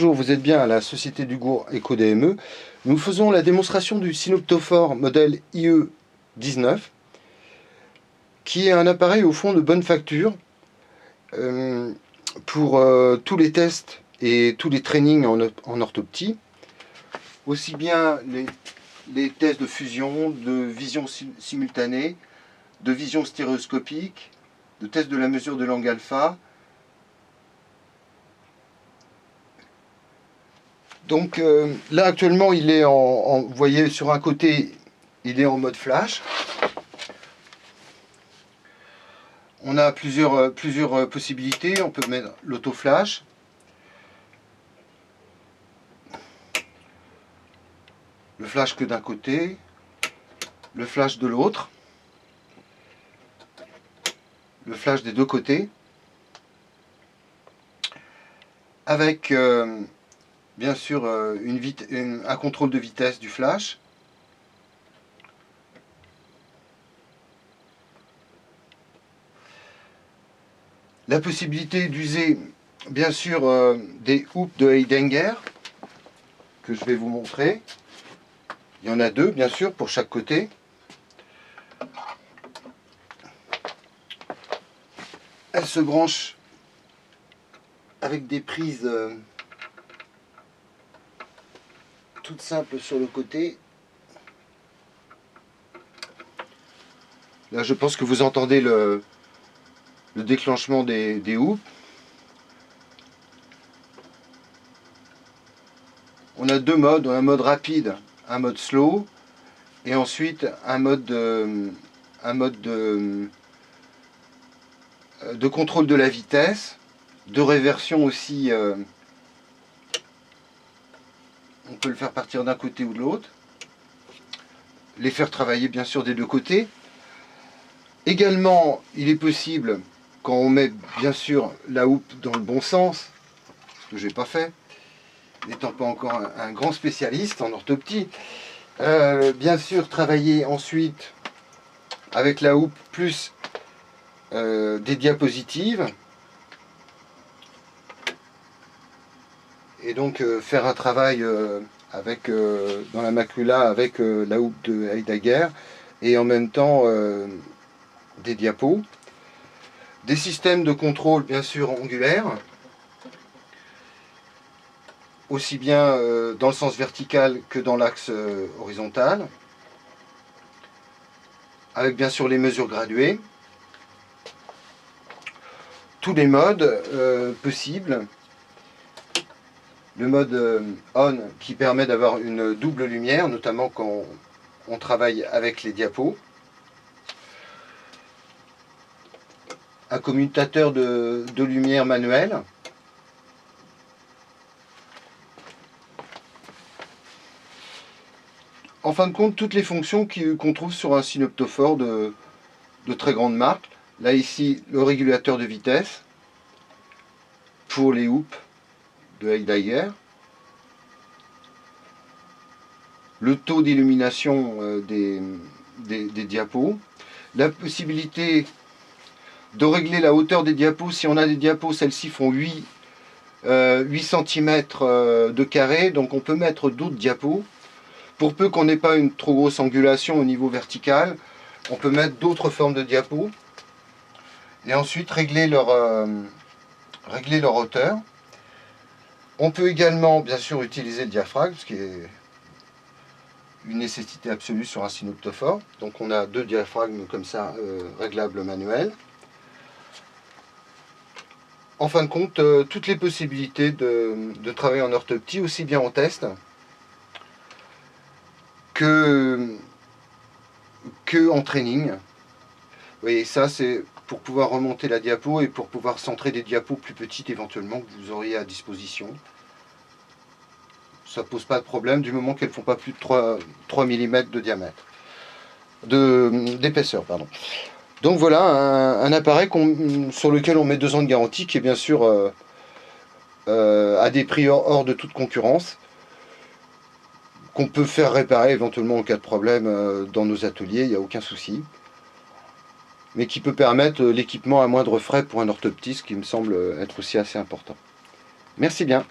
bonjour, vous êtes bien à la Société Dugourd Eco-DME. Nous faisons la démonstration du Synoptophore modèle IE19, qui est un appareil au fond de bonne facture pour tous les tests et tous les trainings en orthoptie, aussi bien les tests de fusion, de vision simultanée, de vision stéréoscopique, de tests de la mesure de l'angle alpha. Donc là actuellement il est vous voyez sur un côté il est en mode flash. On a plusieurs possibilités, on peut mettre l'auto-flash. Le flash que d'un côté, le flash de l'autre, le flash des deux côtés, avec bien sûr un contrôle de vitesse du flash. La possibilité d'user bien sûr des hoops de Heidinger que je vais vous montrer. Il y en a deux bien sûr pour chaque côté. Elle se branche avec des prises toutes simples sur le côté. Là je pense que vous entendez le déclenchement des hoops. On a deux modes, un mode rapide, un mode slow, et ensuite un mode de contrôle de la vitesse, de réversion aussi. On peut le faire partir d'un côté ou de l'autre, les faire travailler bien sûr des deux côtés. Également, il est possible, quand on met bien sûr la houppe dans le bon sens, ce que je n'ai pas fait, n'étant pas encore un grand spécialiste en orthoptie, bien sûr travailler ensuite avec la houppe plus des diapositives, et donc faire un travail dans la macula avec la houppe de Heidinger, et en même temps des diapos, des systèmes de contrôle bien sûr angulaires, aussi bien dans le sens vertical que dans l'axe horizontal, avec bien sûr les mesures graduées, tous les modes possibles, le mode on qui permet d'avoir une double lumière, notamment quand on travaille avec les diapos, un commutateur de lumière manuel, en fin de compte toutes les fonctions qu'on trouve sur un synoptophore de très grande marque. Là ici le régulateur de vitesse pour les hoops de Heidinger, le taux d'illumination des diapos, la possibilité de régler la hauteur des diapos. Si on a des diapos, celles-ci font 8 cm de carré, donc on peut mettre d'autres diapos. Pour peu qu'on n'ait pas une trop grosse angulation au niveau vertical, on peut mettre d'autres formes de diapos et ensuite régler leur hauteur. On peut également bien sûr utiliser le diaphragme, ce qui est une nécessité absolue sur un synoptophore. Donc on a deux diaphragmes comme ça réglables manuels. En fin de compte, toutes les possibilités de travailler en orthoptie, aussi bien en test que en training. Vous voyez, ça c'est pour pouvoir remonter la diapo et pour pouvoir centrer des diapos plus petites éventuellement que vous auriez à disposition. Ça pose pas de problème du moment qu'elles ne font pas plus de 3 mm de diamètre, d'épaisseur, pardon. Donc voilà un appareil sur lequel on met 2 ans de garantie, qui est bien sûr à des prix hors de toute concurrence, qu'on peut faire réparer éventuellement en cas de problème dans nos ateliers, il n'y a aucun souci, mais qui peut permettre l'équipement à moindre frais pour un orthoptiste, qui me semble être aussi assez important. Merci bien.